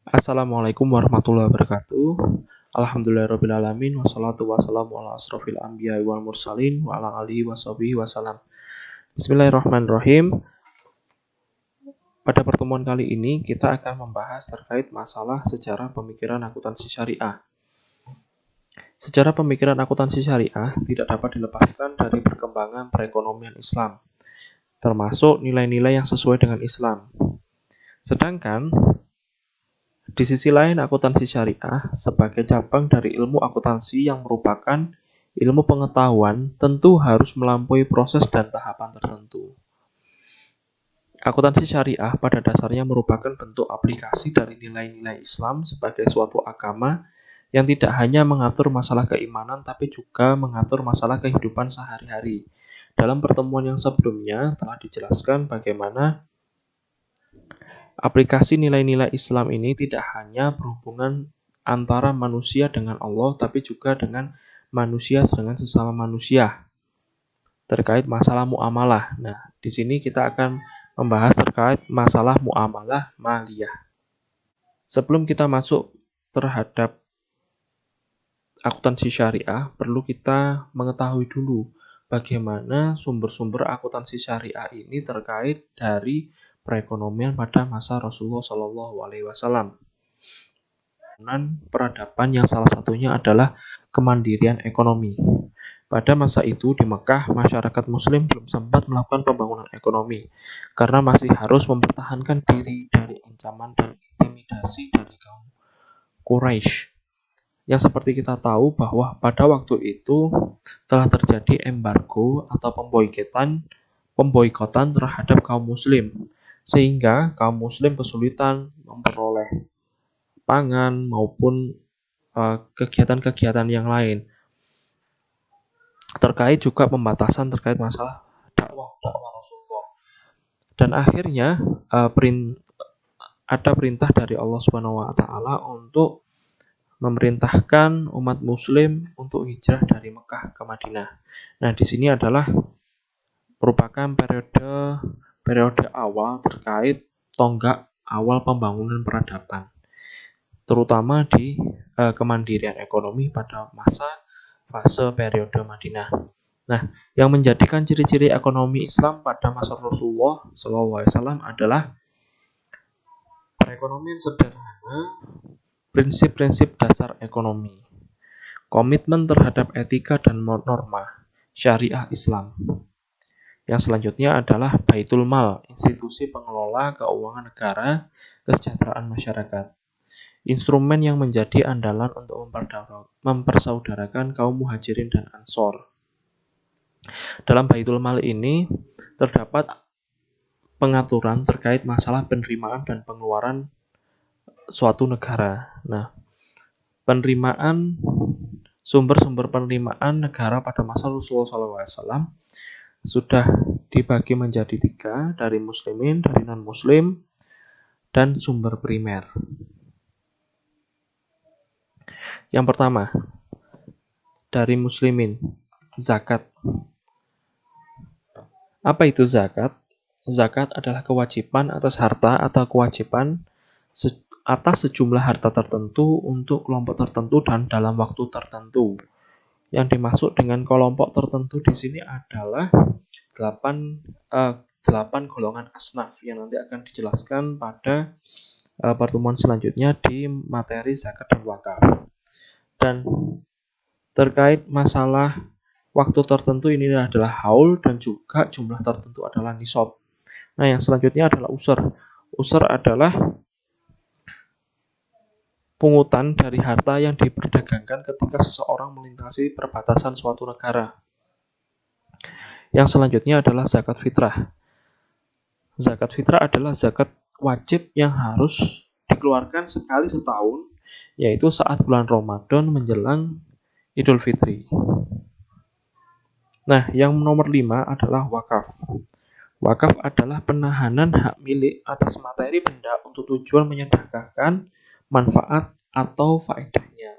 Assalamualaikum warahmatullahi wabarakatuh. Alhamdulillahirrabbilalamin. Wassalatu wassalamu ala asrofil anbiya wal mursalin wa ala alihi washabihi wasallam. Bismillahirrahmanirrahim. Pada pertemuan kali ini kita akan membahas terkait masalah sejarah pemikiran akuntansi syariah. Sejarah pemikiran akuntansi syariah tidak dapat dilepaskan dari perkembangan perekonomian Islam, termasuk nilai-nilai yang sesuai dengan Islam. Sedangkan di sisi lain, akuntansi syariah sebagai cabang dari ilmu akuntansi yang merupakan ilmu pengetahuan tentu harus melampaui proses dan tahapan tertentu. Akuntansi syariah pada dasarnya merupakan bentuk aplikasi dari nilai-nilai Islam sebagai suatu agama yang tidak hanya mengatur masalah keimanan tapi juga mengatur masalah kehidupan sehari-hari. Dalam pertemuan yang sebelumnya telah dijelaskan bagaimana aplikasi nilai-nilai Islam ini tidak hanya berhubungan antara manusia dengan Allah, tapi juga dengan manusia dengan sesama manusia terkait masalah muamalah. Nah, di sini kita akan membahas terkait masalah muamalah maliyah. Sebelum kita masuk terhadap akuntansi syariah, perlu kita mengetahui dulu bagaimana sumber-sumber akuntansi syariah ini terkait dari perekonomian pada masa Rasulullah Shallallahu Alaihi Wasallam. Peradaban yang salah satunya adalah kemandirian ekonomi. Pada masa itu di Mekah, masyarakat Muslim belum sempat melakukan pembangunan ekonomi karena masih harus mempertahankan diri dari ancaman dan intimidasi dari kaum Quraisy. Yang seperti kita tahu bahwa pada waktu itu telah terjadi embargo atau pemboikotan terhadap kaum muslim, sehingga kaum muslim kesulitan memperoleh pangan maupun kegiatan-kegiatan yang lain. Terkait juga pembatasan terkait masalah dakwah Rasulullah. Dan akhirnya ada perintah dari Allah Subhanahu wa taala untuk memerintahkan umat muslim untuk hijrah dari Mekah ke Madinah. Nah, di sini adalah merupakan periode awal terkait tonggak awal pembangunan peradaban, terutama di kemandirian ekonomi pada fase periode Madinah. Nah, yang menjadikan ciri-ciri ekonomi Islam pada masa Rasulullah SAW adalah perekonomian sederhana, prinsip-prinsip dasar ekonomi, komitmen terhadap etika dan norma syariah Islam. Yang selanjutnya adalah Baitul Mal, institusi pengelola keuangan negara, kesejahteraan masyarakat. Instrumen yang menjadi andalan untuk mempersaudarakan kaum muhajirin dan ansor. Dalam Baitul Mal ini terdapat pengaturan terkait masalah penerimaan dan pengeluaran suatu negara. Nah, sumber-sumber penerimaan negara pada masa Rasulullah SAW sudah dibagi menjadi 3, dari muslimin, dari non-muslim, dan sumber primer. Yang pertama, dari muslimin, zakat. Apa itu zakat? Zakat adalah kewajiban atas harta atau kewajiban atas sejumlah harta tertentu untuk kelompok tertentu dan dalam waktu tertentu. Yang dimaksud dengan kelompok tertentu di sini adalah 8 golongan asnaf yang nanti akan dijelaskan pada pertemuan selanjutnya di materi zakat dan wakaf. Dan terkait masalah waktu tertentu ini adalah haul dan juga jumlah tertentu adalah nisab. Nah, yang selanjutnya adalah usur. Usur adalah pungutan dari harta yang diperdagangkan ketika seseorang melintasi perbatasan suatu negara. Yang selanjutnya adalah zakat fitrah. Zakat fitrah adalah zakat wajib yang harus dikeluarkan sekali setahun, yaitu saat bulan Ramadan menjelang Idul Fitri. Nah, yang nomor 5 adalah wakaf. Wakaf adalah penahanan hak milik atas materi benda untuk tujuan menyedekahkan manfaat atau faedahnya.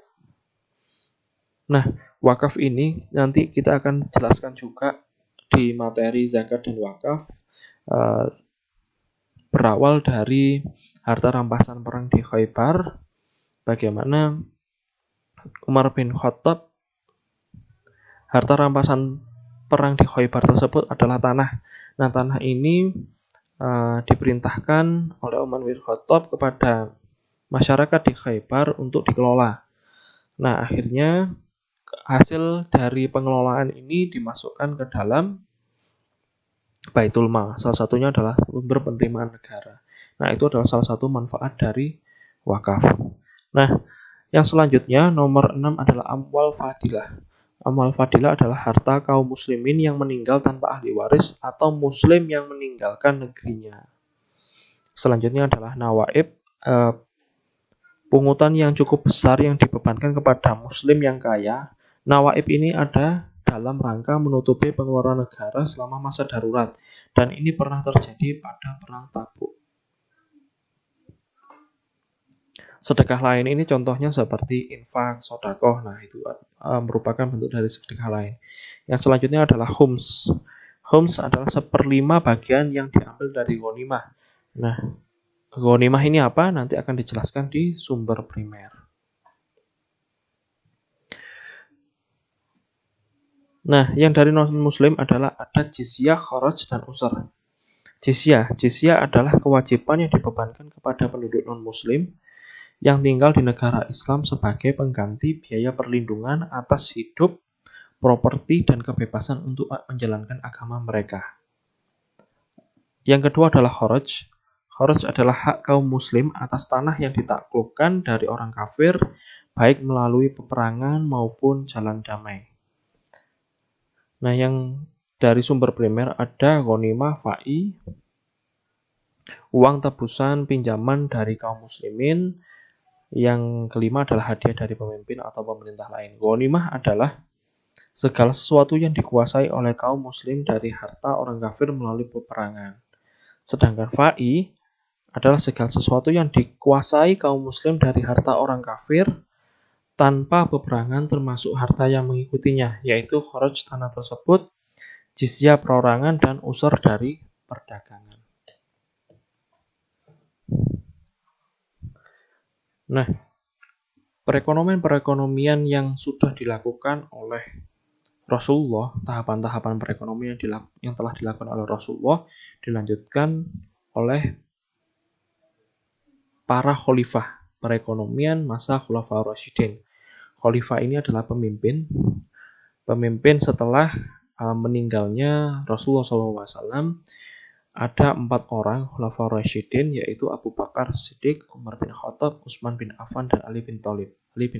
Nah, wakaf ini nanti kita akan jelaskan juga di materi zakat dan wakaf, berawal dari harta rampasan perang di Khaybar, bagaimana Umar bin Khattab, harta rampasan perang di Khaybar tersebut adalah tanah. Nah, tanah ini diperintahkan oleh Umar bin Khattab kepada masyarakat di Khaybar untuk dikelola. Nah, akhirnya hasil dari pengelolaan ini dimasukkan ke dalam Baitul Mal. Salah satunya adalah sumber penerimaan negara. Nah, itu adalah salah satu manfaat dari wakaf. Nah, yang selanjutnya nomor 6 adalah amwal fadilah. Amwal fadilah adalah harta kaum muslimin yang meninggal tanpa ahli waris atau muslim yang meninggalkan negerinya. Selanjutnya adalah nawaib, pungutan yang cukup besar yang dibebankan kepada muslim yang kaya. Nawaib ini ada dalam rangka menutupi pengeluaran negara selama masa darurat, dan ini pernah terjadi pada perang Tabuk. Sedekah lain ini contohnya seperti infak, sedekah. Nah, itu merupakan bentuk dari sedekah lain. Yang selanjutnya adalah khums. Khums adalah 1/5 bagian yang diambil dari ghanimah. Nah, ghanimah ini apa? Nanti akan dijelaskan di sumber primer. Nah, yang dari non-muslim adalah ada jizyah, kharaj, dan usr. Jizyah adalah kewajiban yang dibebankan kepada penduduk non-muslim yang tinggal di negara Islam sebagai pengganti biaya perlindungan atas hidup, properti, dan kebebasan untuk menjalankan agama mereka. Yang kedua adalah kharaj. Kharaj adalah hak kaum muslim atas tanah yang ditaklukkan dari orang kafir, baik melalui peperangan maupun jalan damai. Nah, yang dari sumber primer ada ghanimah, fa'i, uang tebusan pinjaman dari kaum muslimin. Yang kelima adalah hadiah dari pemimpin atau pemerintah lain. Ghanimah adalah segala sesuatu yang dikuasai oleh kaum muslim dari harta orang kafir melalui peperangan. Sedangkan fa'i adalah segala sesuatu yang dikuasai kaum muslim dari harta orang kafir tanpa peperangan, termasuk harta yang mengikutinya, yaitu kharaj tanah tersebut, jizyah perorangan, dan usur dari perdagangan. Nah, perekonomian yang sudah dilakukan oleh Rasulullah, tahapan-tahapan perekonomian yang telah dilakukan oleh Rasulullah dilanjutkan oleh para khalifah perekonomian masa Khulafaur Rasyidin. Khalifah ini adalah pemimpin setelah meninggalnya Rasulullah SAW. Ada 4 orang Khulafaur Rasyidin, yaitu Abu Bakar Siddiq, Umar bin Khattab, Utsman bin Affan, dan Ali bin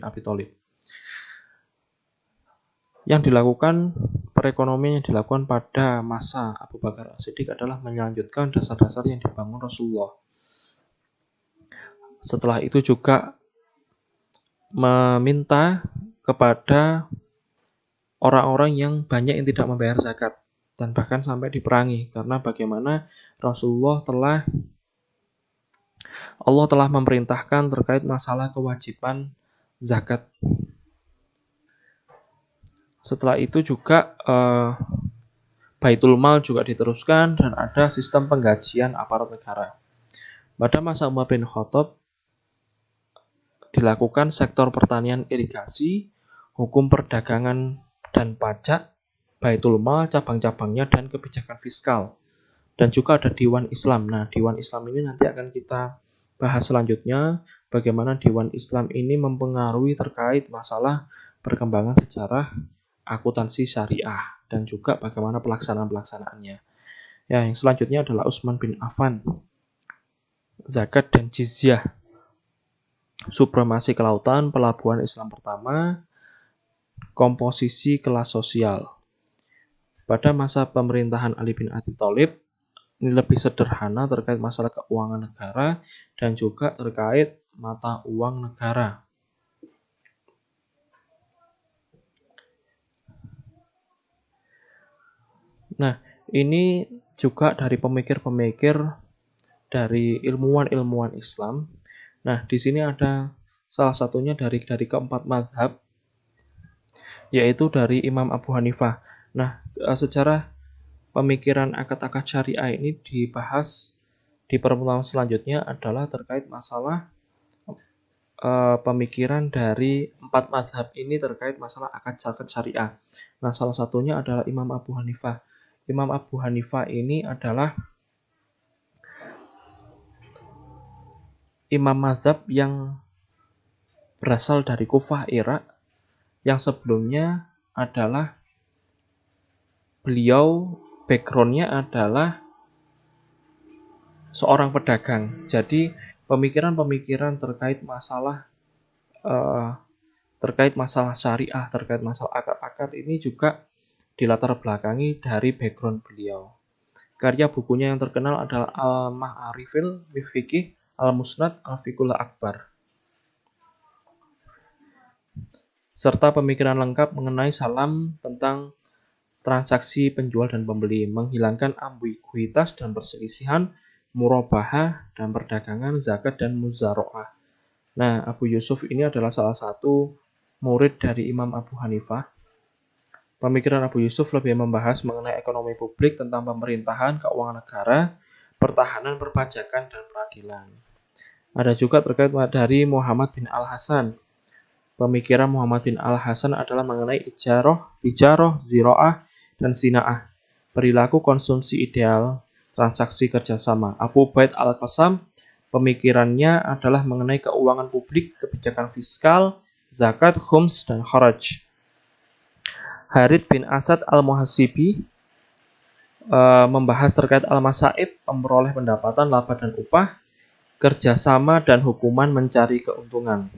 Abi Thalib. Yang dilakukan, perekonomian yang dilakukan pada masa Abu Bakar Siddiq adalah melanjutkan dasar-dasar yang dibangun Rasulullah. Setelah itu juga meminta kepada orang-orang yang banyak yang tidak membayar zakat, dan bahkan sampai diperangi, karena bagaimana Allah telah memerintahkan terkait masalah kewajiban zakat. Setelah itu juga Baitul Mal juga diteruskan, dan ada sistem penggajian aparat negara. Pada masa Umar bin Khattab dilakukan sektor pertanian, irigasi, hukum perdagangan dan pajak, Baitul Mal, cabang-cabangnya, dan kebijakan fiskal. Dan juga ada Diwan Islam. Nah, Diwan Islam ini nanti akan kita bahas selanjutnya, bagaimana Diwan Islam ini mempengaruhi terkait masalah perkembangan sejarah akuntansi syariah, dan juga bagaimana pelaksanaannya. Ya, yang selanjutnya adalah Utsman bin Affan, zakat dan jizyah, supremasi kelautan, pelabuhan Islam pertama, komposisi kelas sosial. Pada masa pemerintahan Ali bin Abi Thalib, ini lebih sederhana terkait masalah keuangan negara dan juga terkait mata uang negara. Nah, ini juga dari pemikir-pemikir, dari ilmuwan-ilmuwan Islam. Nah, di sini ada salah satunya dari keempat mazhab, yaitu dari Imam Abu Hanifah. Nah, secara pemikiran akad-akad syariah ini dibahas di pertemuan selanjutnya adalah terkait masalah pemikiran dari 4 mazhab ini terkait masalah akad syariah. Nah, salah satunya adalah Imam Abu Hanifah. Imam Abu Hanifah ini adalah imam mazhab yang berasal dari Kufah, Irak, yang sebelumnya adalah beliau background-nya adalah seorang pedagang. Jadi pemikiran-pemikiran terkait masalah syariah, terkait masalah akad-akad ini juga dilatar belakangi dari background beliau. Karya bukunya yang terkenal adalah Al-Ma'arifil Fiqih, Al-Musnad, Al-Fiqhul Akbar, serta pemikiran lengkap mengenai salam tentang transaksi penjual dan pembeli, menghilangkan ambiguitas dan perselisihan, murabahah dan perdagangan, zakat dan muzaroah. Nah, Abu Yusuf ini adalah salah satu murid dari Imam Abu Hanifah. Pemikiran Abu Yusuf lebih membahas mengenai ekonomi publik, tentang pemerintahan, keuangan negara, pertahanan, perpajakan, dan peradilan. Ada juga terkait dari Muhammad bin Al-Hasan. Pemikiran Muhammad bin Al-Hasan adalah mengenai ijarah, ziraah, dan sina'ah, perilaku konsumsi ideal, transaksi kerjasama. Abu Ubaid Al-Qassam, pemikirannya adalah mengenai keuangan publik, kebijakan fiskal, zakat, khums, dan kharaj. Harith bin Asad Al-Muhasibi membahas terkait al-masaib, memperoleh pendapatan, laba dan upah, kerjasama dan hukuman mencari keuntungan.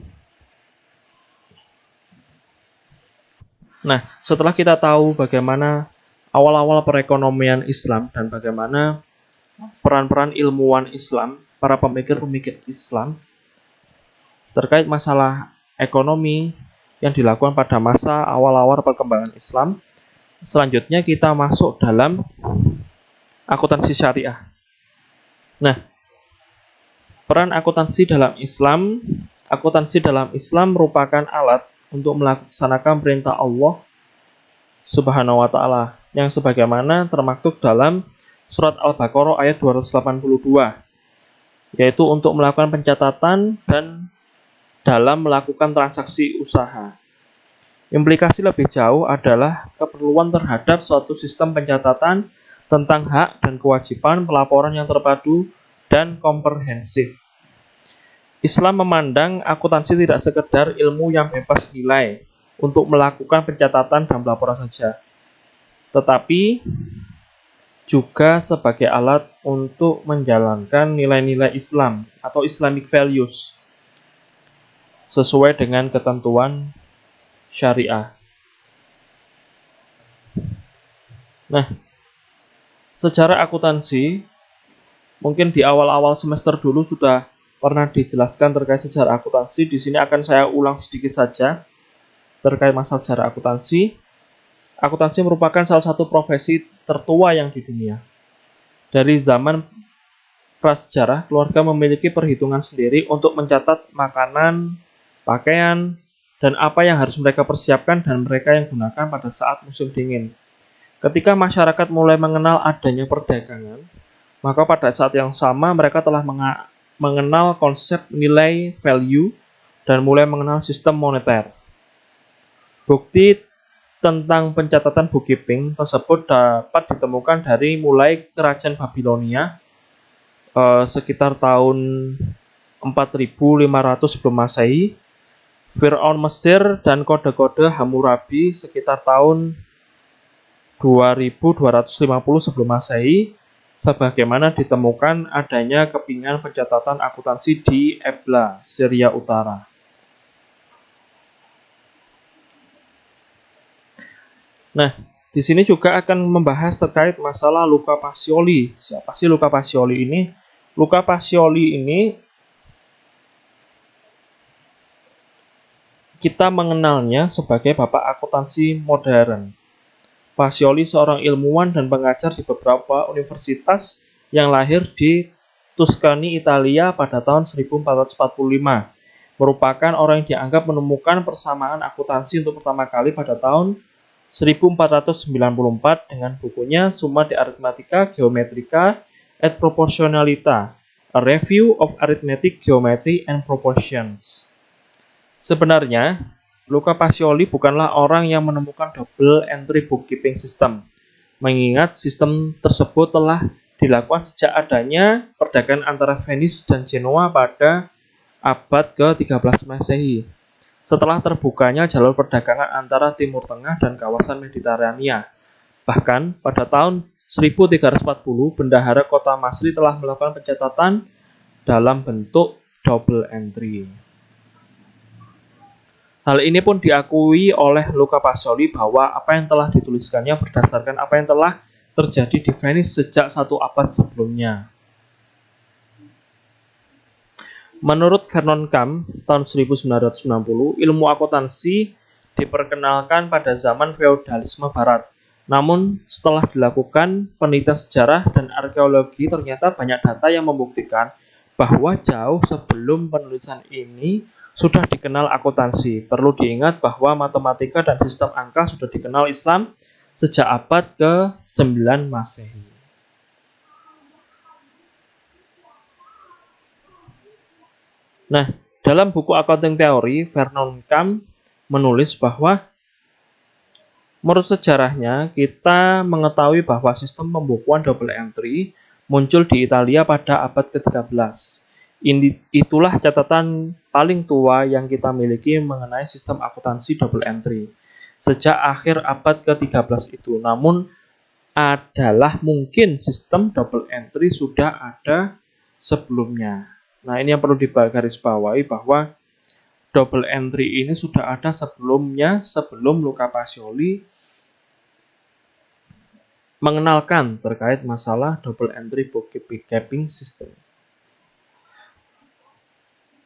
Nah, setelah kita tahu bagaimana awal-awal perekonomian Islam dan bagaimana peran-peran ilmuwan Islam, para pemikir-pemikir Islam terkait masalah ekonomi yang dilakukan pada masa awal-awal perkembangan Islam, selanjutnya kita masuk dalam akuntansi syariah. Nah, peran akuntansi dalam Islam merupakan alat untuk melaksanakan perintah Allah Subhanahu wa Ta'ala yang sebagaimana termaktub dalam surat Al-Baqarah ayat 282, yaitu untuk melakukan pencatatan dan dalam melakukan transaksi usaha. Implikasi lebih jauh adalah keperluan terhadap suatu sistem pencatatan tentang hak dan kewajiban, pelaporan yang terpadu dan komprehensif. Islam memandang akuntansi tidak sekedar ilmu yang bebas nilai untuk melakukan pencatatan dan pelaporan saja, tetapi juga sebagai alat untuk menjalankan nilai-nilai Islam atau Islamic values sesuai dengan ketentuan syariah. Nah, sejarah akuntansi mungkin di awal-awal semester dulu sudah pernah dijelaskan terkait sejarah akuntansi. Di sini akan saya ulang sedikit saja terkait masalah sejarah akuntansi. Akuntansi merupakan salah satu profesi tertua yang di dunia. Dari zaman prasejarah, keluarga memiliki perhitungan sendiri untuk mencatat makanan, pakaian, dan apa yang harus mereka persiapkan dan mereka yang gunakan pada saat musim dingin. Ketika masyarakat mulai mengenal adanya perdagangan, maka pada saat yang sama mereka telah mengenal konsep nilai value dan mulai mengenal sistem moneter. Bukti tentang pencatatan bookkeeping tersebut dapat ditemukan dari mulai kerajaan Babilonia sekitar tahun 4500 sebelum Masehi, Fir'aun Mesir dan kode-kode Hammurabi sekitar tahun 2250 sebelum Masehi, sebagaimana ditemukan adanya kepingan pencatatan akuntansi di Ebla, Syria Utara. Nah, di sini juga akan membahas terkait masalah Luca Pacioli. Siapa sih Luca Pacioli ini? Luca Pacioli ini kita mengenalnya sebagai bapak akuntansi modern. Pacioli seorang ilmuwan dan pengajar di beberapa universitas yang lahir di Tuscany, Italia pada tahun 1445. Merupakan orang yang dianggap menemukan persamaan akuntansi untuk pertama kali pada tahun 1494 dengan bukunya Summa de Arithmetica Geometrica et Proportionalita. A Review of Arithmetic Geometry and Proportions. Sebenarnya, Luca Pacioli bukanlah orang yang menemukan double entry bookkeeping system, mengingat sistem tersebut telah dilakukan sejak adanya perdagangan antara Venice dan Genoa pada abad ke-13 Masehi. Setelah terbukanya jalur perdagangan antara Timur Tengah dan kawasan Mediterania. Bahkan pada tahun 1340, bendahara kota Masri telah melakukan pencatatan dalam bentuk double entry. Hal ini pun diakui oleh Luca Pacioli bahwa apa yang telah dituliskannya berdasarkan apa yang telah terjadi di Venice sejak 1 abad sebelumnya. Menurut Vernon Camp, tahun 1990, ilmu akuntansi diperkenalkan pada zaman feodalisme barat. Namun, setelah dilakukan penelitian sejarah dan arkeologi, ternyata banyak data yang membuktikan bahwa jauh sebelum penulisan ini sudah dikenal akuntansi. Perlu diingat bahwa matematika dan sistem angka sudah dikenal Islam sejak abad ke-9 Masehi. Nah, dalam buku Accounting Theory, Vernon Camp menulis bahwa menurut sejarahnya, kita mengetahui bahwa sistem pembukuan double entry muncul di Italia pada abad ke-13. Itulah catatan paling tua yang kita miliki mengenai sistem akuntansi double entry sejak akhir abad ke-13 itu. Namun, adalah mungkin sistem double entry sudah ada sebelumnya. Nah, ini yang perlu digarisbawahi bahwa double entry ini sudah ada sebelumnya, sebelum Luca Pacioli mengenalkan terkait masalah double entry bookkeeping system.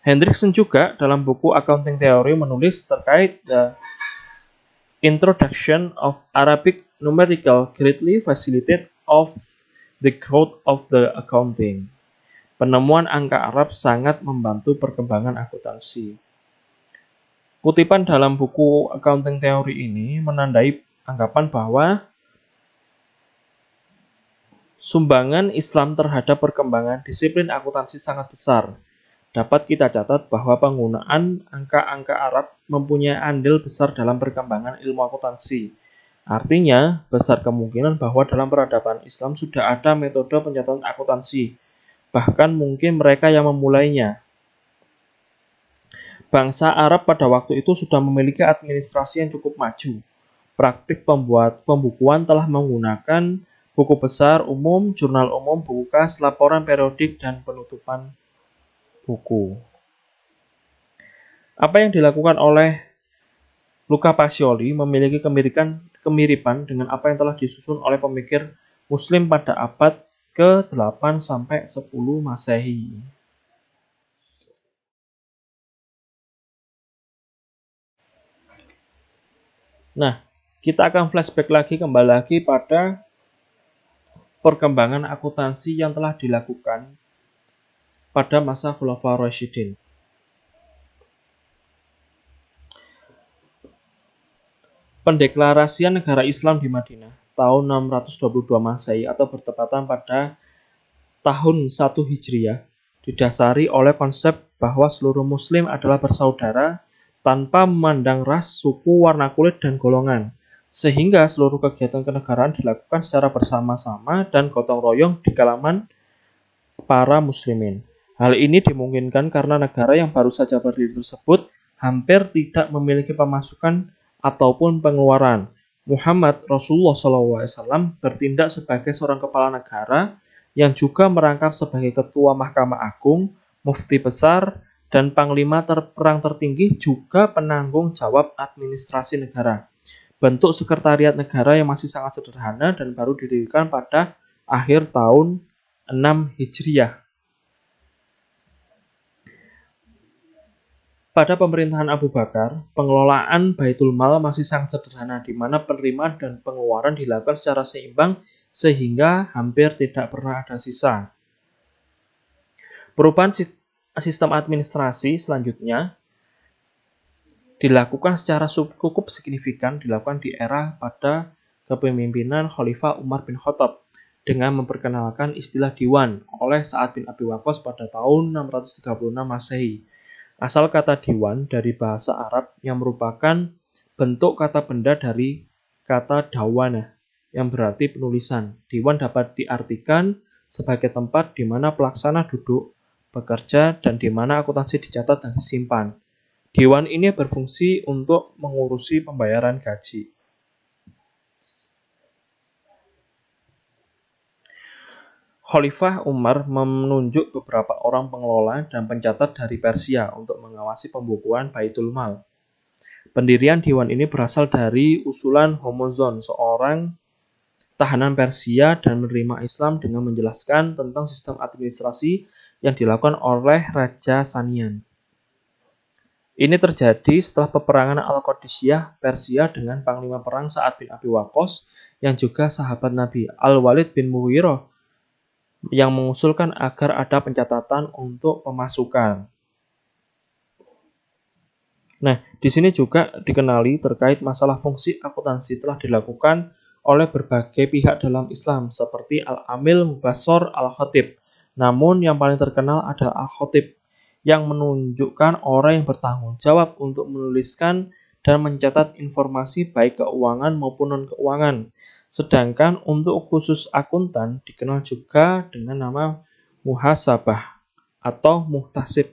Hendrickson juga dalam buku Accounting Theory menulis terkait the introduction of Arabic numerical greatly facilitated of the growth of the accounting. Penemuan angka Arab sangat membantu perkembangan akuntansi. Kutipan dalam buku Accounting Theory ini menandai anggapan bahwa sumbangan Islam terhadap perkembangan disiplin akuntansi sangat besar. Dapat kita catat bahwa penggunaan angka-angka Arab mempunyai andil besar dalam perkembangan ilmu akuntansi. Artinya, besar kemungkinan bahwa dalam peradaban Islam sudah ada metode pencatatan akuntansi. Bahkan mungkin mereka yang memulainya. Bangsa Arab pada waktu itu sudah memiliki administrasi yang cukup maju. Praktik pembukuan telah menggunakan buku besar umum, jurnal umum, buku kas, laporan periodik, dan penutupan buku. Apa yang dilakukan oleh Luca Pacioli memiliki kemiripan dengan apa yang telah disusun oleh pemikir Muslim pada abad ke-8 sampai 10 Masehi. Nah, kita akan flashback kembali lagi pada perkembangan akuntansi yang telah dilakukan pada masa Khulafaur Rasyidin. Pendeklarasian negara Islam di Madinah tahun 622 Masehi atau bertepatan pada tahun 1 Hijriah didasari oleh konsep bahwa seluruh muslim adalah bersaudara tanpa memandang ras, suku, warna kulit, dan golongan. Sehingga seluruh kegiatan kenegaraan dilakukan secara bersama-sama dan gotong royong di kalangan para muslimin. Hal ini dimungkinkan karena negara yang baru saja berdiri tersebut hampir tidak memiliki pemasukan ataupun pengeluaran. Muhammad Rasulullah SAW bertindak sebagai seorang kepala negara yang juga merangkap sebagai ketua Mahkamah Agung, mufti besar, dan panglima perang tertinggi juga penanggung jawab administrasi negara. Bentuk sekretariat negara yang masih sangat sederhana dan baru didirikan pada akhir tahun 6 Hijriah. Pada pemerintahan Abu Bakar, pengelolaan Baitul Mal masih sangat sederhana, di mana penerimaan dan pengeluaran dilakukan secara seimbang sehingga hampir tidak pernah ada sisa. Perubahan sistem administrasi selanjutnya dilakukan secara cukup signifikan dilakukan di era pada kepemimpinan Khalifah Umar bin Khattab. dengan memperkenalkan istilah diwan oleh Sa'ad bin Abi Waqqas pada tahun 636 Masehi. Asal kata diwan dari bahasa Arab yang merupakan bentuk kata benda dari kata dawana yang berarti penulisan. Diwan dapat diartikan sebagai tempat di mana pelaksana duduk, bekerja, dan di mana akuntansi dicatat dan disimpan. Diwan ini berfungsi untuk mengurusi pembayaran gaji. Khalifah Umar menunjuk beberapa orang pengelola dan pencatat dari Persia untuk mengawasi pembukuan Baitul Mal. Pendirian Diwan ini berasal dari usulan Hormozon, seorang tahanan Persia dan menerima Islam dengan menjelaskan tentang sistem administrasi yang dilakukan oleh Raja Sanian. Ini terjadi setelah peperangan Al-Qadisiyah Persia dengan panglima perang Sa'ad bin Abi Waqqas yang juga sahabat Nabi, Al-Walid bin Mughirah, yang mengusulkan agar ada pencatatan untuk pemasukan. Nah, di sini juga dikenali terkait masalah fungsi akuntansi telah dilakukan oleh berbagai pihak dalam Islam seperti Al-Amil, Mubassor, Al-Khatib. Namun yang paling terkenal adalah Al-Khatib yang menunjukkan orang yang bertanggung jawab untuk menuliskan dan mencatat informasi baik keuangan maupun non-keuangan. Sedangkan untuk khusus akuntan dikenal juga dengan nama muhasabah atau muhtasib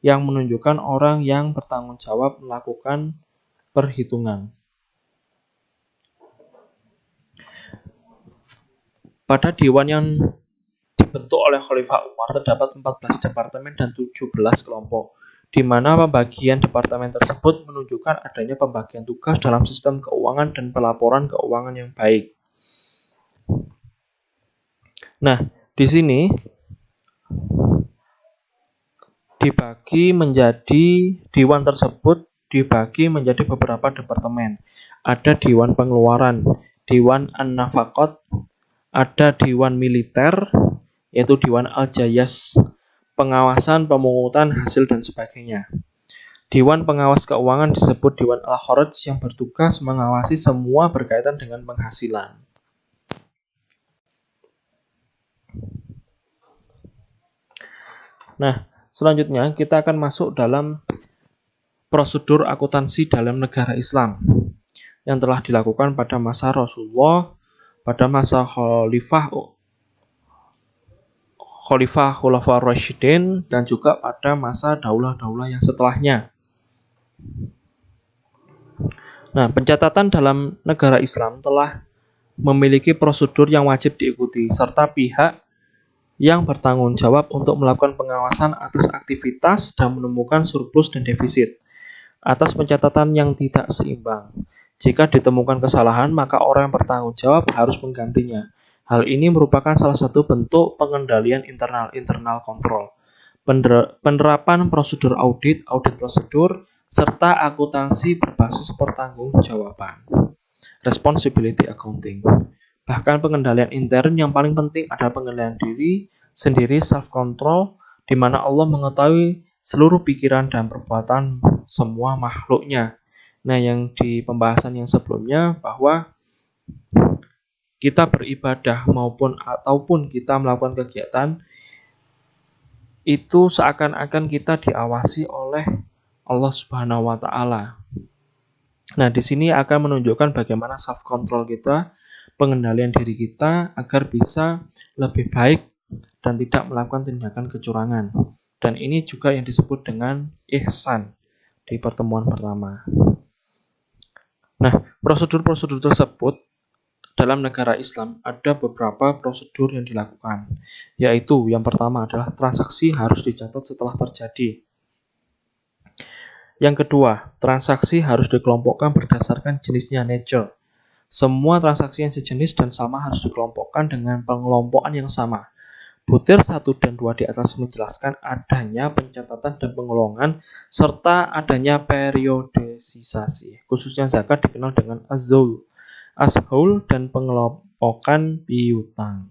yang menunjukkan orang yang bertanggung jawab melakukan perhitungan. Pada Dewan yang dibentuk oleh Khalifah Umar terdapat 14 departemen dan 17 kelompok, di mana pembagian departemen tersebut menunjukkan adanya pembagian tugas dalam sistem keuangan dan pelaporan keuangan yang baik. Nah, di sini dibagi menjadi Dewan tersebut dibagi menjadi beberapa departemen. Ada Dewan Pengeluaran, Dewan An-Nafaqat, ada Dewan Militer, yaitu Dewan Al-Jayas, pengawasan, pemungutan hasil, dan sebagainya. Dewan Pengawas Keuangan disebut Dewan Al-Kharaj yang bertugas mengawasi semua berkaitan dengan penghasilan. Nah, selanjutnya kita akan masuk dalam prosedur akuntansi dalam negara Islam yang telah dilakukan pada masa Rasulullah, pada masa Khalifah Khulafaur Rasyidin, dan juga pada masa daulah-daulah yang setelahnya. Nah, pencatatan dalam negara Islam telah memiliki prosedur yang wajib diikuti, serta pihak yang bertanggung jawab untuk melakukan pengawasan atas aktivitas dan menemukan surplus dan defisit, atas pencatatan yang tidak seimbang. Jika ditemukan kesalahan, maka orang yang bertanggung jawab harus menggantinya. Hal ini merupakan salah satu bentuk pengendalian internal control, penerapan prosedur audit prosedur, serta akuntansi berbasis pertanggungjawaban, responsibility accounting. Bahkan pengendalian intern yang paling penting adalah pengendalian diri sendiri, self-control, di mana Allah mengetahui seluruh pikiran dan perbuatan semua makhluknya. Nah, yang di pembahasan yang sebelumnya bahwa kita beribadah ataupun kita melakukan kegiatan itu seakan-akan kita diawasi oleh Allah Subhanahu wa taala. Nah, di sini akan menunjukkan bagaimana self control kita, pengendalian diri kita agar bisa lebih baik dan tidak melakukan tindakan kecurangan. Dan ini juga yang disebut dengan ihsan di pertemuan pertama. Nah, prosedur-prosedur tersebut dalam negara Islam ada beberapa prosedur yang dilakukan, yaitu yang pertama adalah transaksi harus dicatat setelah terjadi. Yang kedua, transaksi harus dikelompokkan berdasarkan jenisnya nature. Semua transaksi yang sejenis dan sama harus dikelompokkan dengan pengelompokan yang sama. Butir 1 dan 2 di atas menjelaskan adanya pencatatan dan penggolongan serta adanya periodisasi. Khususnya zakat dikenal dengan az-zaul, ashul, dan pengelompokan piutang.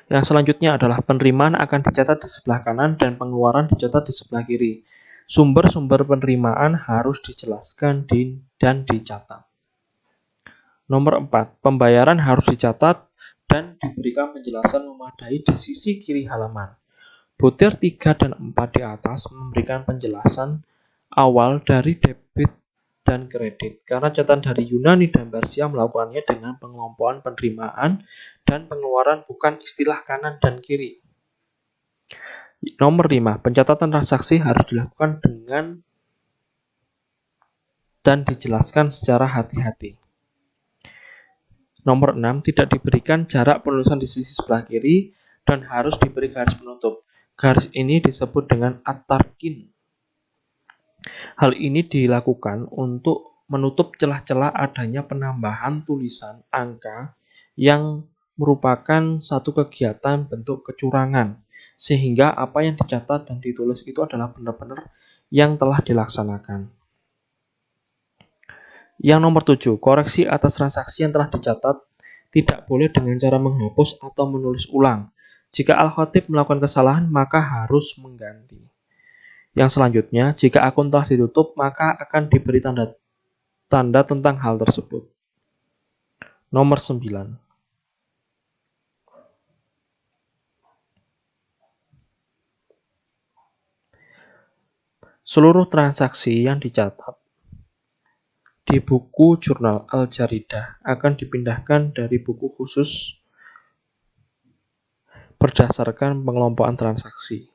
Yang selanjutnya adalah penerimaan akan dicatat di sebelah kanan dan pengeluaran dicatat di sebelah kiri. Sumber-sumber penerimaan harus dijelaskan dan dicatat. Nomor 4, pembayaran harus dicatat dan diberikan penjelasan memadai di sisi kiri halaman. Butir 3 dan 4 di atas memberikan penjelasan awal dari debit dan kredit. Karena catatan dari Yunani dan Persia melakukannya dengan pengelompokan penerimaan dan pengeluaran bukan istilah kanan dan kiri. Nomor 5, pencatatan transaksi harus dilakukan dengan dan dijelaskan secara hati-hati. Nomor 6, tidak diberikan jarak penulisan di sisi sebelah kiri dan harus diberi garis penutup. Garis ini disebut dengan at-tarkin. Hal ini dilakukan untuk menutup celah-celah adanya penambahan tulisan angka yang merupakan satu kegiatan bentuk kecurangan, sehingga apa yang dicatat dan ditulis itu adalah benar-benar yang telah dilaksanakan. Yang nomor 7, koreksi atas transaksi yang telah dicatat tidak boleh dengan cara menghapus atau menulis ulang. Jika al-khatib melakukan kesalahan, maka harus mengganti. Yang selanjutnya, jika akun telah ditutup, maka akan diberi tanda tentang hal tersebut. Nomor 9. Seluruh transaksi yang dicatat di buku jurnal Al-Jaridah akan dipindahkan dari buku khusus berdasarkan pengelompokan transaksi.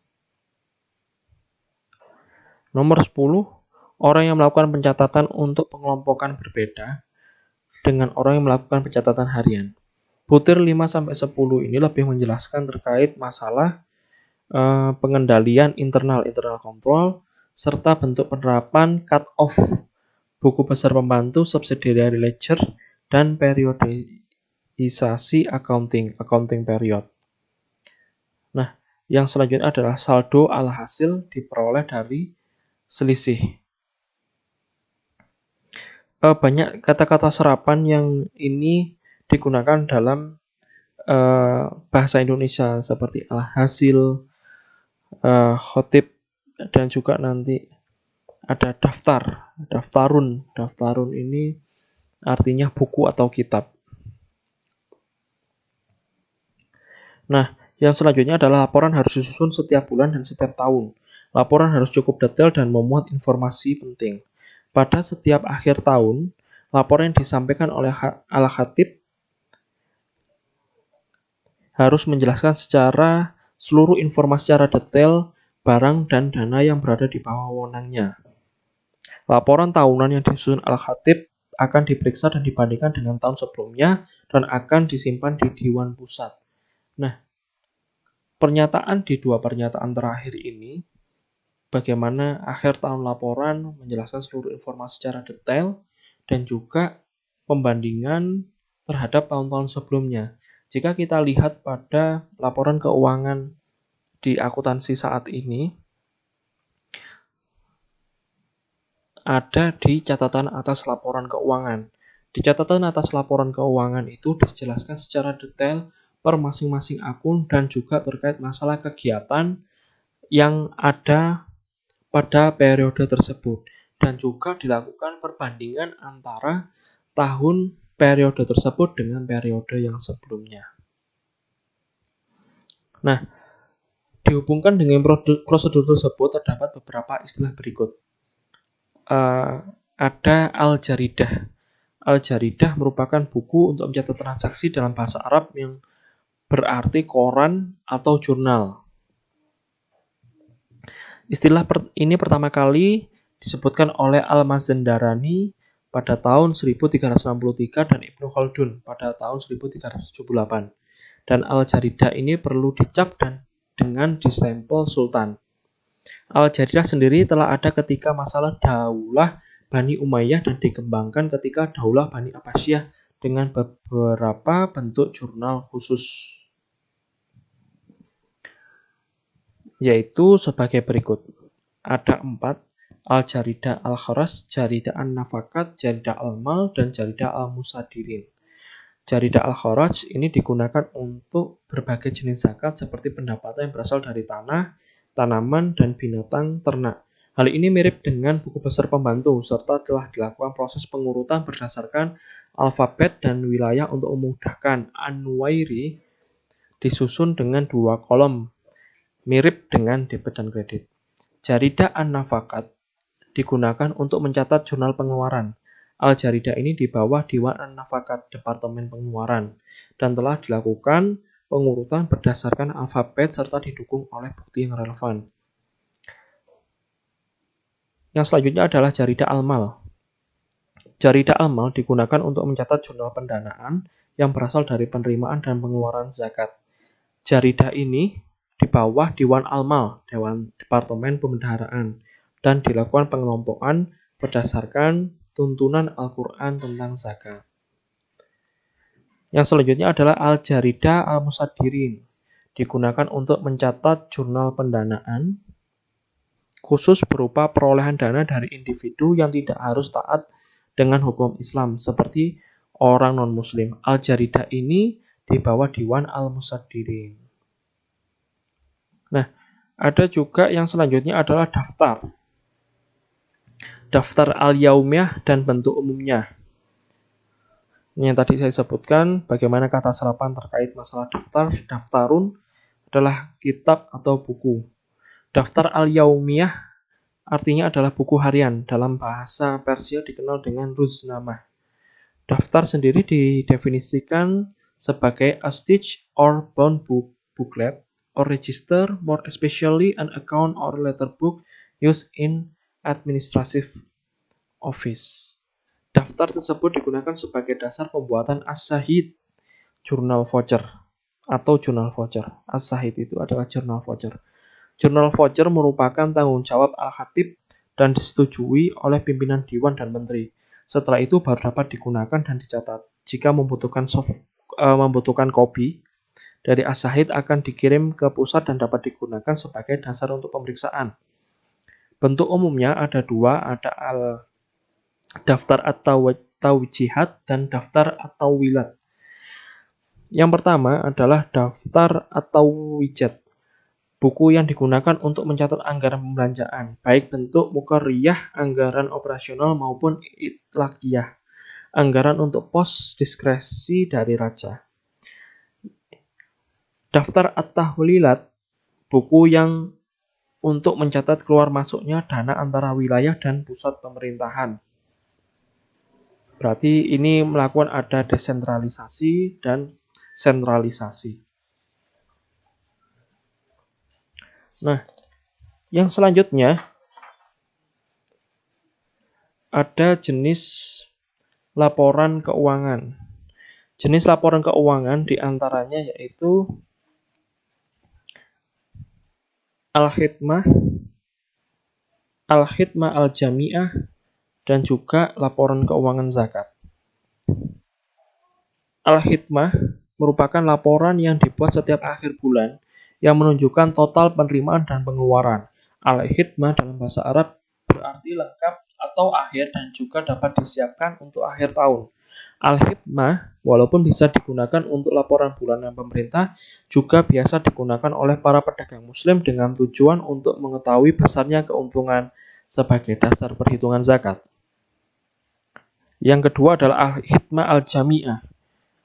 Nomor 10, orang yang melakukan pencatatan untuk pengelompokan berbeda dengan orang yang melakukan pencatatan harian. Butir 5-10 ini lebih menjelaskan terkait masalah pengendalian internal control, serta bentuk penerapan cut-off, buku besar pembantu, subsidiary ledger, dan periodisasi accounting period. Nah, yang selanjutnya adalah saldo alhasil diperoleh dari selisih. Banyak kata-kata serapan yang ini digunakan dalam bahasa Indonesia seperti alhasil, khotib, dan juga nanti ada daftar, daftarun ini artinya buku atau kitab. Nah, yang selanjutnya adalah laporan harus disusun setiap bulan dan setiap tahun. Laporan harus cukup detail dan memuat informasi penting. Pada setiap akhir tahun, laporan yang disampaikan oleh al-khatib harus menjelaskan secara seluruh informasi secara detail barang dan dana yang berada di bawah wewenangnya. Laporan tahunan yang disusun al-khatib akan diperiksa dan dibandingkan dengan tahun sebelumnya dan akan disimpan di Diwan Pusat. Nah, di dua pernyataan terakhir ini, bagaimana akhir tahun laporan menjelaskan seluruh informasi secara detail dan juga pembandingan terhadap tahun-tahun sebelumnya. Jika kita lihat pada laporan keuangan di akuntansi saat ini, ada di catatan atas laporan keuangan. Di catatan atas laporan keuangan itu dijelaskan secara detail per masing-masing akun dan juga terkait masalah kegiatan yang ada pada periode tersebut. Dan juga dilakukan perbandingan antara tahun periode tersebut dengan periode yang sebelumnya. Nah, dihubungkan dengan prosedur tersebut terdapat beberapa istilah berikut. Ada Al-Jaridah. Al-Jaridah merupakan buku untuk mencatat transaksi dalam bahasa Arab yang berarti koran atau jurnal. Istilah ini pertama kali disebutkan oleh Al-Mazandarani pada tahun 1363 dan Ibnu Khaldun pada tahun 1378. Dan Al-Jaridah ini perlu dicap dan dengan distempel Sultan. Al-Jaridah sendiri telah ada ketika masalah Daulah Bani Umayyah dan dikembangkan ketika Daulah Bani Abbasiyah dengan beberapa bentuk jurnal khusus, yaitu sebagai berikut. Ada 4, Al-Jaridah Al-Kharaj, Jaridah An-Nafakat, Jaridah Al-Mal, dan Jaridah Al-Musadirin. Jaridah Al-Kharaj ini digunakan untuk berbagai jenis zakat seperti pendapatan yang berasal dari tanah, tanaman, dan binatang ternak. Hal ini mirip dengan buku besar pembantu, serta telah dilakukan proses pengurutan berdasarkan alfabet dan wilayah untuk memudahkan. An-Nuwairi disusun dengan 2 kolom, mirip dengan debit dan kredit. Jaridah An-Nafakat digunakan untuk mencatat jurnal pengeluaran. Al-Jaridah ini di bawah Diwan An-Nafakat, Departemen Pengeluaran, dan telah dilakukan pengurutan berdasarkan alfabet serta didukung oleh bukti yang relevan. Yang selanjutnya adalah Jaridah Al-Mal. Jaridah Al-Mal digunakan untuk mencatat jurnal pendanaan yang berasal dari penerimaan dan pengeluaran zakat. Jaridah ini di bawah Diwan Al-Mal, Departemen Pembendaharaan, dan dilakukan pengelompokan berdasarkan tuntunan Al-Quran tentang zakat. Yang selanjutnya adalah Al-Jaridah Al-Musaddirin, digunakan untuk mencatat jurnal pendanaan khusus berupa perolehan dana dari individu yang tidak harus taat dengan hukum Islam, seperti orang non-muslim. Al-Jaridah ini di bawah Diwan Al-Musaddirin. Nah, ada juga yang selanjutnya adalah daftar. Daftar al-yaumiyah dan bentuk umumnya. Ini yang tadi saya sebutkan, bagaimana kata serapan terkait masalah daftar. Daftarun adalah kitab atau buku. Daftar al-yaumiyah artinya adalah buku harian. Dalam bahasa Persia dikenal dengan ruznamah. Daftar sendiri didefinisikan sebagai a stitch or bound booklet or register, more especially an account or letter book used in administrative office. Daftar tersebut digunakan sebagai dasar pembuatan as-sahid, jurnal voucher atau jurnal voucher. As-sahid itu adalah jurnal voucher. Jurnal voucher merupakan tanggung jawab al-khatib dan disetujui oleh pimpinan dewan dan menteri. Setelah itu baru dapat digunakan dan dicatat. Jika membutuhkan kopi dari as-sahid akan dikirim ke pusat dan dapat digunakan sebagai dasar untuk pemeriksaan. Bentuk umumnya ada 2, ada daftar at-tawjihat dan daftar at-tawilat. Yang pertama adalah daftar at-tawijat, buku yang digunakan untuk mencatat anggaran pembelanjaan, baik bentuk muqarriyah, anggaran operasional maupun itlaqiyah, anggaran untuk pos diskresi dari raja. Daftar at-tahwilat, buku yang untuk mencatat keluar masuknya dana antara wilayah dan pusat pemerintahan. Berarti ini melakukan ada desentralisasi dan sentralisasi. Nah, yang selanjutnya ada jenis laporan keuangan. Jenis laporan keuangan diantaranya yaitu al-khidmah, al-khidmah al-jami'ah, dan juga laporan keuangan zakat. Al-khidmah merupakan laporan yang dibuat setiap akhir bulan yang menunjukkan total penerimaan dan pengeluaran. Al-khidmah dalam bahasa Arab berarti lengkap atau akhir dan juga dapat disiapkan untuk akhir tahun. Al-khidmah walaupun bisa digunakan untuk laporan bulanan pemerintah, juga biasa digunakan oleh para pedagang muslim dengan tujuan untuk mengetahui besarnya keuntungan sebagai dasar perhitungan zakat. Yang kedua adalah al-khidmah al-jami'ah,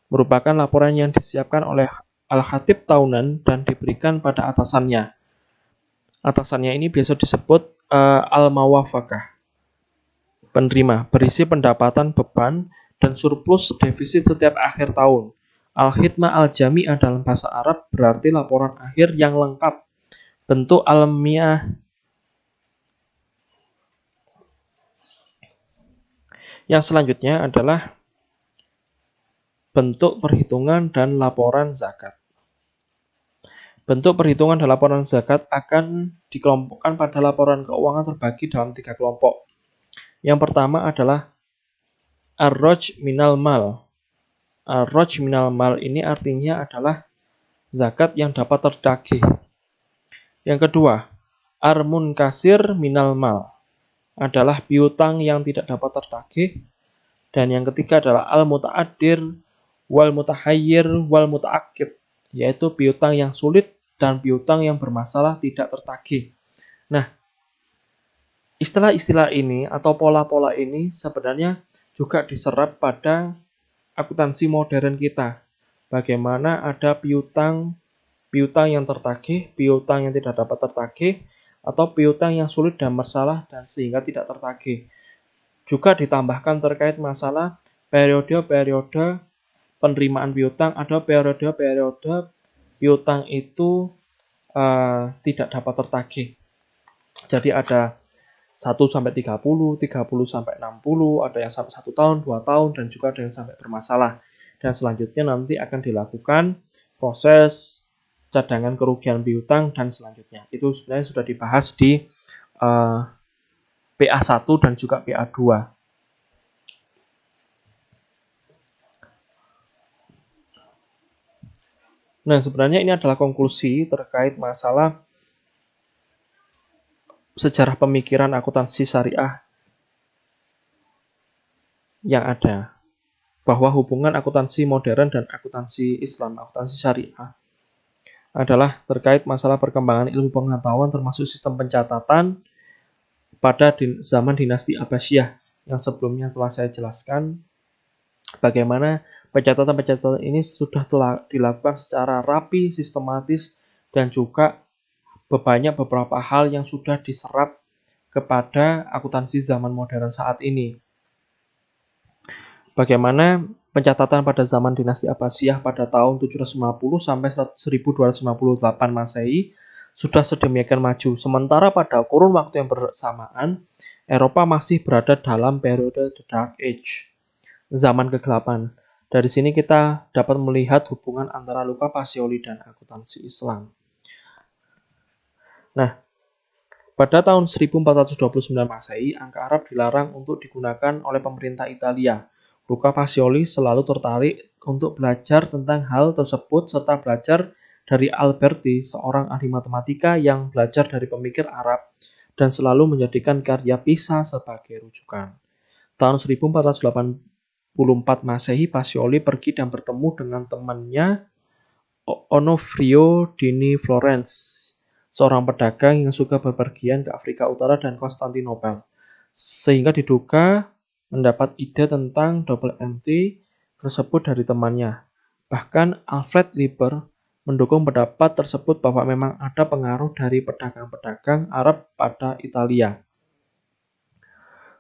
merupakan laporan yang disiapkan oleh al-khatib tahunan dan diberikan pada atasannya. Atasannya ini biasa disebut al-mawafakah, penerima, berisi pendapatan, beban, dan surplus defisit setiap akhir tahun. Al-khidmah al-jami'ah dalam bahasa Arab berarti laporan akhir yang lengkap, bentuk alamiah. Yang selanjutnya adalah bentuk perhitungan dan laporan zakat. Bentuk perhitungan dan laporan zakat akan dikelompokkan pada laporan keuangan terbagi dalam 3 kelompok. Yang pertama adalah ar-raj minal mal. Ar-raj minal mal ini artinya adalah zakat yang dapat tertagih. Yang kedua, ar-munkasir minal mal adalah piutang yang tidak dapat tertagih. Dan yang ketiga adalah al-muta'addir wal mutahayyir wal muta'akkid, yaitu piutang yang sulit dan piutang yang bermasalah tidak tertagih. Nah, Istilah-istilah ini atau pola-pola ini sebenarnya juga diserap pada akuntansi modern kita. Bagaimana ada piutang, piutang yang tertagih, piutang yang tidak dapat tertagih, atau piutang yang sulit dan bersalah dan sehingga tidak tertagih. Juga ditambahkan terkait masalah periode-periode penerimaan piutang, ada periode-periode piutang itu tidak dapat tertagih. Jadi ada 1 sampai 30, 30 sampai 60, ada yang sampai 1 tahun, 2 tahun, dan juga ada yang sampai bermasalah. Dan selanjutnya nanti akan dilakukan proses cadangan kerugian piutang dan selanjutnya. Itu sebenarnya sudah dibahas di PA1 dan juga PA2. Nah, sebenarnya ini adalah konklusi terkait masalah sejarah pemikiran akuntansi syariah yang ada, bahwa hubungan akuntansi modern dan akuntansi Islam, akuntansi syariah, adalah terkait masalah perkembangan ilmu pengetahuan termasuk sistem pencatatan pada zaman dinasti Abbasiyah yang sebelumnya telah saya jelaskan bagaimana pencatatan-pencatatan ini sudah telah dilakukan secara rapi, sistematis, dan juga banyak beberapa hal yang sudah diserap kepada akuntansi zaman modern saat ini. Bagaimana pencatatan pada zaman dinasti Abbasiyah pada tahun 750 sampai 1258 Masehi sudah sedemikian maju. Sementara pada kurun waktu yang bersamaan, Eropa masih berada dalam periode The Dark Age, zaman kegelapan. Dari sini kita dapat melihat hubungan antara Luca Pacioli dan akuntansi Islam. Nah, pada tahun 1429 Masehi, angka Arab dilarang untuk digunakan oleh pemerintah Italia. Luca Pacioli selalu tertarik untuk belajar tentang hal tersebut serta belajar dari Alberti, seorang ahli matematika yang belajar dari pemikir Arab dan selalu menjadikan karya Pisa sebagai rujukan. Tahun 1484 Masehi, Pacioli pergi dan bertemu dengan temannya Onofrio Dini Florence, seorang pedagang yang suka bepergian ke Afrika Utara dan Konstantinopel, sehingga diduga mendapat ide tentang double MT tersebut dari temannya. Bahkan Alfred Liber mendukung pendapat tersebut bahwa memang ada pengaruh dari pedagang-pedagang Arab pada Italia.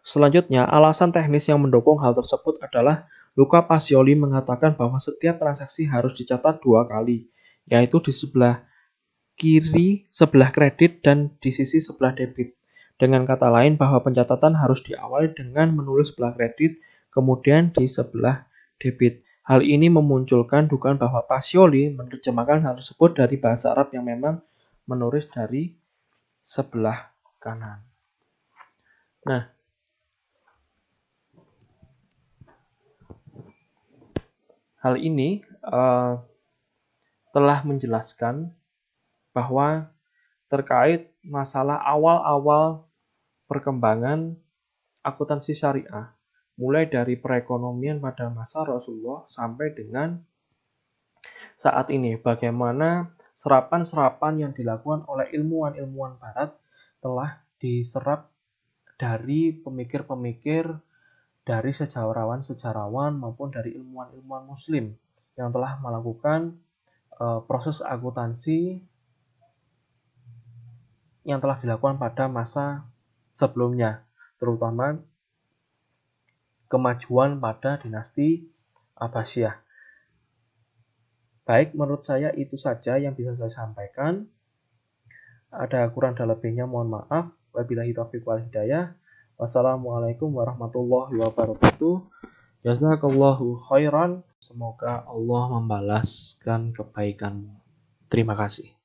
Selanjutnya, alasan teknis yang mendukung hal tersebut adalah Luca Pacioli mengatakan bahwa setiap transaksi harus dicatat 2 kali, yaitu di sebelah kiri sebelah kredit dan di sisi sebelah debit. Dengan kata lain bahwa pencatatan harus diawali dengan menulis sebelah kredit, kemudian di sebelah debit. Hal ini memunculkan dugaan bahwa Pacioli menerjemahkan hal tersebut dari bahasa Arab yang memang menulis dari sebelah kanan. Nah, hal ini telah menjelaskan bahwa terkait masalah awal-awal perkembangan akuntansi syariah, mulai dari perekonomian pada masa Rasulullah sampai dengan saat ini, bagaimana serapan-serapan yang dilakukan oleh ilmuwan-ilmuwan barat telah diserap dari pemikir-pemikir, dari sejarawan-sejarawan maupun dari ilmuwan-ilmuwan muslim yang telah melakukan proses akuntansi yang telah dilakukan pada masa sebelumnya, terutama kemajuan pada dinasti Abbasiyah. Baik, menurut saya itu saja yang bisa saya sampaikan. Ada kurang dan lebihnya mohon maaf. Wabillahi taufiq wal hidayah. Wassalamualaikum warahmatullahi wabarakatuh. Jazakallahu khairan. Semoga Allah membalaskan kebaikanmu. Terima kasih.